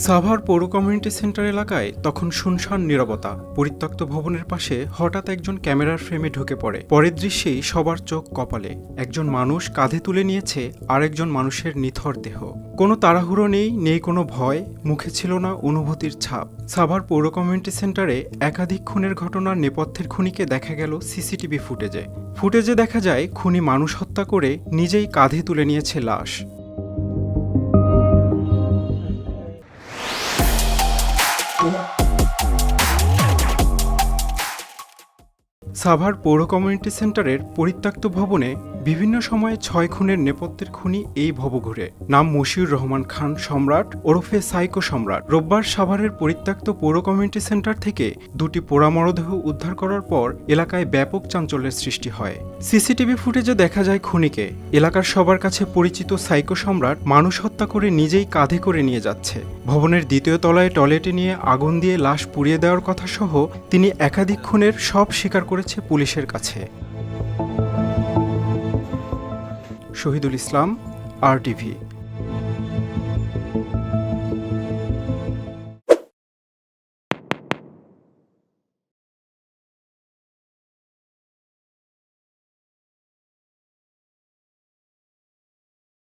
সাভার পৌর community centre এলাকায় তখন শুনশান নীরবতা। পরিত্যক্ত ভবনের পাশে হঠাৎ একজন ক্যামেরার ফ্রেমে ঢুকে পড়ে। পরের দৃশ্যেই সবার চোখ কপালে। একজন মানুষ কাঁধে তুলে নিয়েছে আরেকজন মানুষের নিথর দেহ। কোনো তাড়াহুড়ো নেই কোনো ভয়, মুখে ছিল না অনুভূতির ছাপ। সাভার পৌর কমিউনিটি সেন্টারে একাধিক খুনের ঘটনার নেপথ্যের খুনিকে দেখা গেল সিসিটিভি ফুটেজে দেখা যায় খুনি মানুষ হত্যা করে নিজেই কাঁধে তুলে নিয়েছে লাশ। সাভার পৌর কমিউনিটি সেন্টারের পরিত্যক্ত ভবনে বিভিন্ন সময়ে 6 খুনের নেপথ্যের খুনি এই ভবঘুরে। নাম মশিউর রহমান খান সম্রাট ওরফে সাইকো সম্রাট। রোববার সাভারের পরিত্যক্ত পৌর কমিউনিটি সেন্টার থেকে দুটি পোড়া মরদেহ উদ্ধার করার পর এলাকায় ব্যাপক চাঞ্চল্যের সৃষ্টি হয়। সিসিটিভি ফুটেজে দেখা যায় খুনিকে এলাকার সবার কাছে পরিচিত সাইকো সম্রাট মানুষ হত্যা করে নিজেই কাঁধে করে নিয়ে যাচ্ছে। ভবনের দ্বিতীয় তলায় টয়লেটে নিয়ে আগুন দিয়ে লাশ পুড়িয়ে দেওয়ার কথা সহ তিনি একাধিক খুনের সব স্বীকার করেছে পুলিশের কাছে। শহীদুল ইসলাম, RTV।